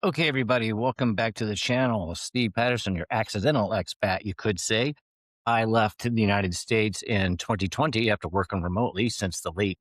Okay, everybody, welcome back to the channel. Steve Patterson, your accidental expat, you could say. I left the United States in 2020 after working remotely since the late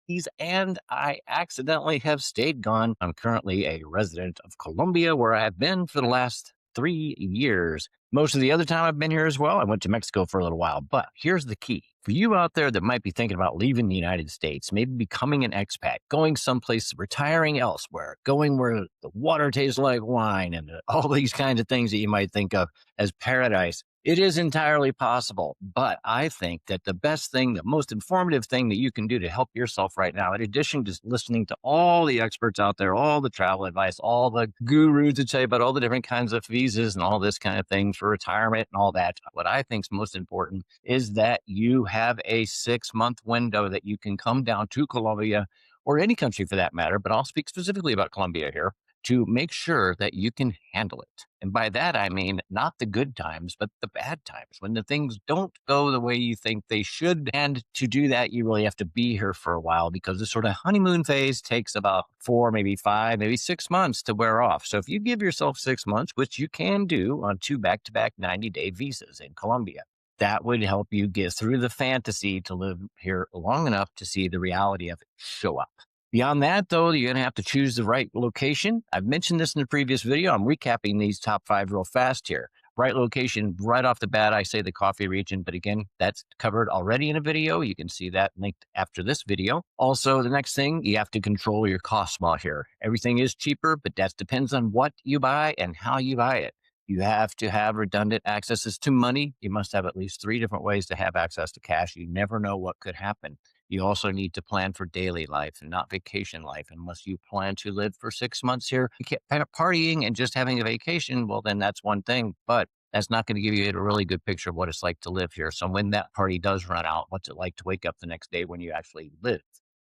90s, and I accidentally have stayed gone. I'm currently a resident of Colombia, where I've been for the last 3 years. Most of the other time I've been here as well. I went to Mexico for a little while, but here's the key. For you out there that might be thinking about leaving the United States, maybe becoming an expat, going someplace, retiring elsewhere, going where the water tastes like wine, and all these kinds of things that you might think of as paradise. It is entirely possible, but I think that the best thing, the most informative thing that you can do to help yourself right now, in addition to listening to all the experts out there, all the travel advice, all the gurus that tell you about all the different kinds of visas and all this kind of thing for retirement and all that, what I think is most important is that you have a 6-month window that you can come down to Colombia or any country for that matter, but I'll speak specifically about Colombia here to make sure that you can handle it. And by that, I mean not the good times, but the bad times when the things don't go the way you think they should. And to do that, you really have to be here for a while because the sort of honeymoon phase takes about 4, maybe 5, maybe 6 months to wear off. So if you give yourself 6 months, which you can do on 2 back-to-back 90-day visas in Colombia, that would help you get through the fantasy to live here long enough to see the reality of it show up. Beyond that, though, you're going to have to choose the right location. I've mentioned this in the previous video. I'm recapping these top 5 real fast here. Right location, right off the bat, I say the coffee region, but again, that's covered already in a video. You can see that linked after this video. Also, the next thing, you have to control your costs while here. Everything is cheaper, but that depends on what you buy and how you buy it. You have to have redundant accesses to money. You must have at least 3 different ways to have access to cash. You never know what could happen. You also need to plan for daily life and not vacation life. Unless you plan to live for 6 months here, you can't end up partying and just having a vacation. Well, then that's one thing, but that's not going to give you a really good picture of what it's like to live here. So when that party does run out, what's it like to wake up the next day when you actually live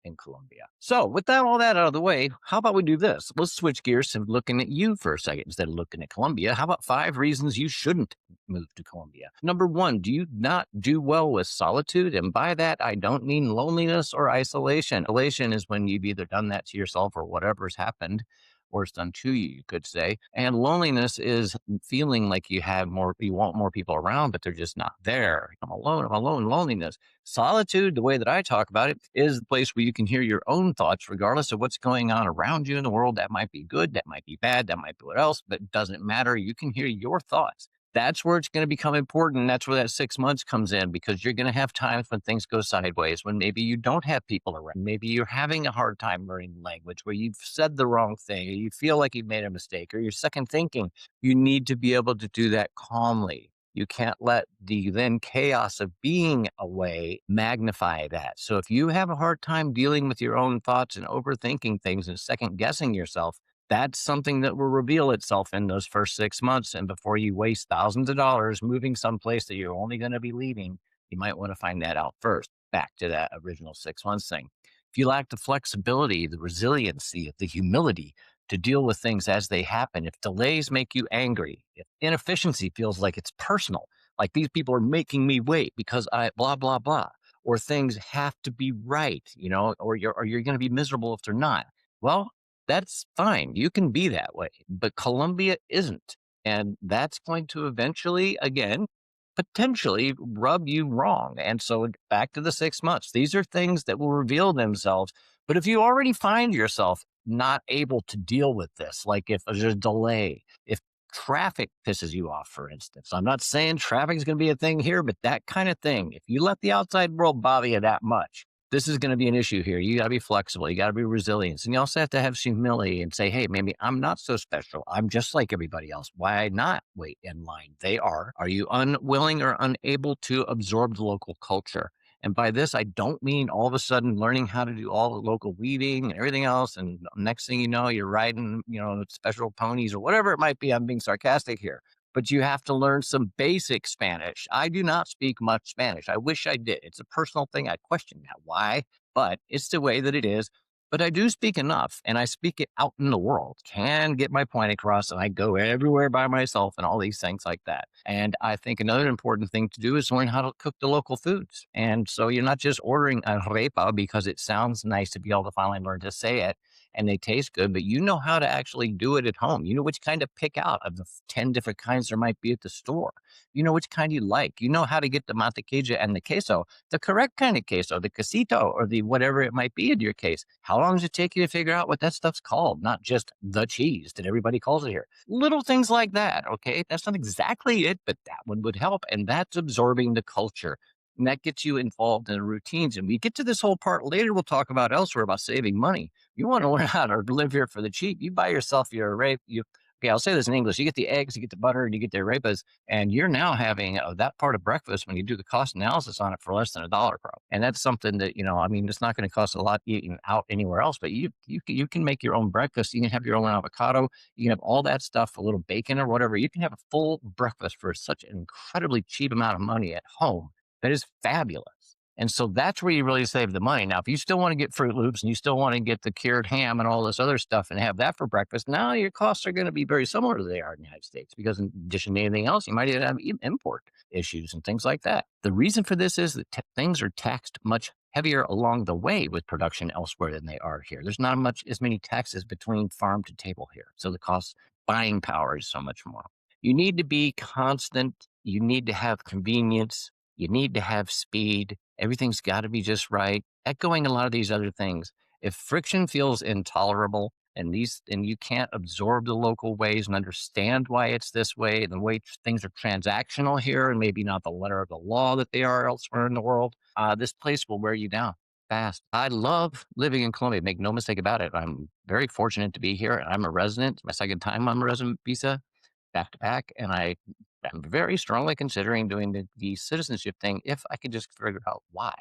in Colombia? So with that, all that out of the way, how about we do this? Let's switch gears to looking at you for a second instead of looking at Colombia. How about 5 reasons you shouldn't move to Colombia? Number 1, do you not do well with solitude? And by that, I don't mean loneliness or isolation. Isolation is when you've either done that to yourself or whatever's happened, or it's done to you, you could say. And loneliness is feeling like you want more people around, but they're just not there. I'm alone, loneliness. Solitude, the way that I talk about it, is the place where you can hear your own thoughts, regardless of what's going on around you in the world. That might be good, that might be bad, that might be what else, but it doesn't matter. You can hear your thoughts. That's where it's going to become important. And that's where that 6 months comes in, because you're going to have times when things go sideways, when maybe you don't have people around. Maybe you're having a hard time learning language, where you've said the wrong thing, or you feel like you've made a mistake, or you're second thinking. You need to be able to do that calmly. You can't let the then chaos of being away magnify that. So if you have a hard time dealing with your own thoughts and overthinking things and second guessing yourself, that's something that will reveal itself in those first 6 months. And before you waste thousands of dollars moving someplace that you're only going to be leaving, you might want to find that out first. Back to that original 6 months thing. If you lack the flexibility, the resiliency, the humility to deal with things as they happen, if delays make you angry, if inefficiency feels like it's personal, like these people are making me wait because I blah, blah, blah, or things have to be right, or you're going to be miserable if they're not. Well, that's fine. You can be that way, but Colombia isn't. And that's going to eventually, again, potentially rub you wrong. And so back to the 6 months, these are things that will reveal themselves. But if you already find yourself not able to deal with this, like if there's a delay, if traffic pisses you off, for instance, I'm not saying traffic is going to be a thing here, but that kind of thing, if you let the outside world bother you that much, this is going to be an issue here. You got to be flexible. You got to be resilient. And you also have to have humility and say, hey, maybe I'm not so special. I'm just like everybody else. Why not wait in line? They are. Are you unwilling or unable to absorb the local culture? And by this, I don't mean all of a sudden learning how to do all the local weaving and everything else. And next thing you know, you're riding, special ponies or whatever it might be. I'm being sarcastic here. But you have to learn some basic Spanish. I do not speak much Spanish. I wish I did. It's a personal thing. I question that. Why? But it's the way that it is. But I do speak enough, and I speak it out in the world, can get my point across, and I go everywhere by myself and all these things like that. And I think another important thing to do is learn how to cook the local foods. And so you're not just ordering a arepa because it sounds nice to be able to finally learn to say it and they taste good, but you know how to actually do it at home. You know which kind to pick out of the 10 different kinds there might be at the store. You know which kind you like. You know how to get the mantequilla and the queso, the correct kind of queso, the quesito, or the whatever it might be in your case. How long does it take you to figure out what that stuff's called? Not just the cheese that everybody calls it here. Little things like that. Okay. That's not exactly it, but that one would help. And that's absorbing the culture. And that gets you involved in the routines. And we get to this whole part later, we'll talk about elsewhere about saving money. You want to learn how to live here for the cheap. You buy yourself your rape. Okay, I'll say this in English. You get the eggs, you get the butter, and you get the arepas, and you're now having that part of breakfast when you do the cost analysis on it for less than $1, bro. And that's something that I mean, it's not going to cost a lot eating out anywhere else, but you can make your own breakfast. You can have your own avocado. You can have all that stuff, a little bacon or whatever. You can have a full breakfast for such an incredibly cheap amount of money at home. That is fabulous. And so that's where you really save the money. Now, if you still want to get Fruit Loops and you still want to get the cured ham and all this other stuff and have that for breakfast, now your costs are going to be very similar to they are in the United States because in addition to anything else, you might even have import issues and things like that. The reason for this is that things are taxed much heavier along the way with production elsewhere than they are here. There's not as many taxes between farm to table here. So the cost buying power is so much more. You need to be constant. You need to have convenience. You need to have speed. Everything's got to be just right. Echoing a lot of these other things. If friction feels intolerable and you can't absorb the local ways and understand why it's this way and the way things are transactional here and maybe not the letter of the law that they are elsewhere in the world, this place will wear you down fast. I love living in Colombia. Make no mistake about it. I'm very fortunate to be here. I'm a resident. It's my second time on a resident visa back to back. And I'm very strongly considering doing the citizenship thing if I could just figure out why.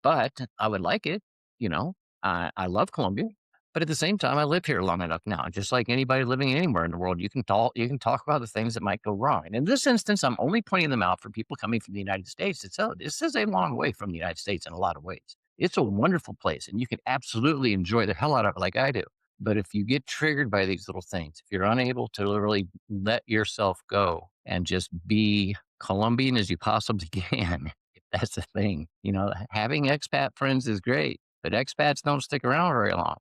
But I would like it, you know. I love Colombia, but at the same time, I live here long enough now. Just like anybody living anywhere in the world, you can talk about the things that might go wrong. And in this instance, I'm only pointing them out for people coming from the United States. This is a long way from the United States in a lot of ways. It's a wonderful place, and you can absolutely enjoy the hell out of it like I do. But if you get triggered by these little things, if you're unable to literally let yourself go and just be Colombian as you possibly can, if that's the thing, having expat friends is great, but expats don't stick around very long.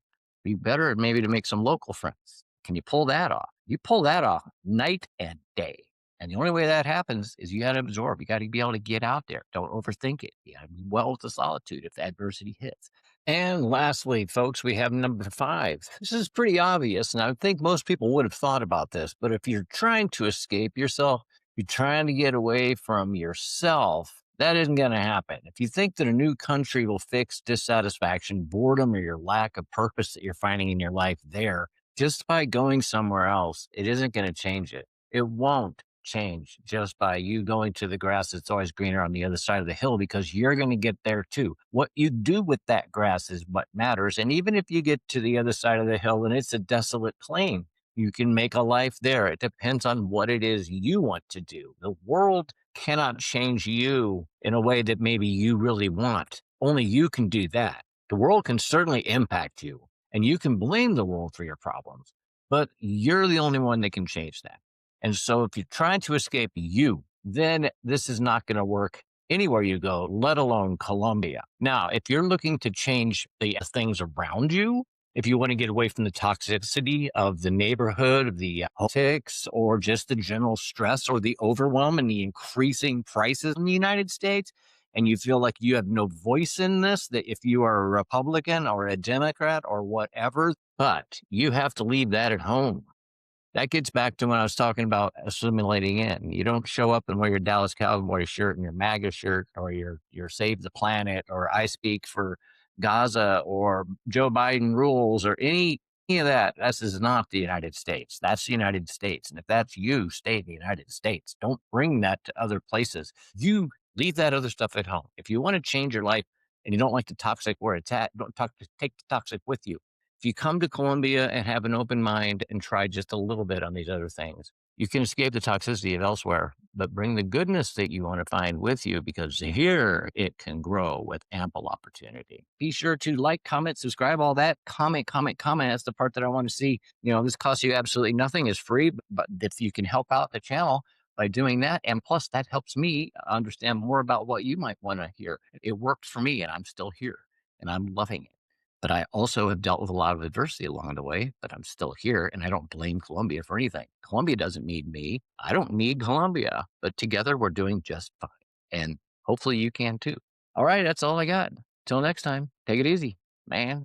Be better maybe to make some local friends. Can you pull that off? You pull that off night and day. And the only way that happens is you got to absorb. You got to be able to get out there. Don't overthink it. You got to be well with the solitude if adversity hits. And lastly, folks, we have number 5. This is pretty obvious, and I think most people would have thought about this. But if you're trying to escape yourself, you're trying to get away from yourself, that isn't going to happen. If you think that a new country will fix dissatisfaction, boredom, or your lack of purpose that you're finding in your life there, just by going somewhere else, it isn't going to change it. It won't change just by you going to the grass that's always greener on the other side of the hill because you're going to get there too. What you do with that grass is what matters. And even if you get to the other side of the hill and it's a desolate plain, you can make a life there. It depends on what it is you want to do. The world cannot change you in a way that maybe you really want. Only you can do that. The world can certainly impact you, and you can blame the world for your problems, but you're the only one that can change that. And so if you're trying to escape you, then this is not going to work anywhere you go, let alone Colombia. Now, if you're looking to change the things around you, if you want to get away from the toxicity of the neighborhood, of the politics, or just the general stress or the overwhelm and the increasing prices in the United States, and you feel like you have no voice in this, that if you are a Republican or a Democrat or whatever, but you have to leave that at home. That gets back to when I was talking about assimilating in. You don't show up and wear your Dallas Cowboy shirt and your MAGA shirt or your Save the Planet or I Speak for Gaza or Joe Biden rules or any of that. This is not the United States. That's the United States. And if that's you, stay in the United States. Don't bring that to other places. You leave that other stuff at home. If you want to change your life and you don't like the toxic where it's at, take the toxic with you. If you come to Colombia and have an open mind and try just a little bit on these other things, you can escape the toxicity of elsewhere, but bring the goodness that you want to find with you because here it can grow with ample opportunity. Be sure to like, comment, subscribe, all that. Comment, comment, comment. That's the part that I want to see. This costs you absolutely nothing. It's free, but if you can help out the channel by doing that, and plus that helps me understand more about what you might want to hear. It worked for me and I'm still here and I'm loving it. But I also have dealt with a lot of adversity along the way, but I'm still here and I don't blame Colombia for anything. Colombia doesn't need me. I don't need Colombia, but together we're doing just fine. And hopefully you can too. All right, that's all I got. Till next time, take it easy, man.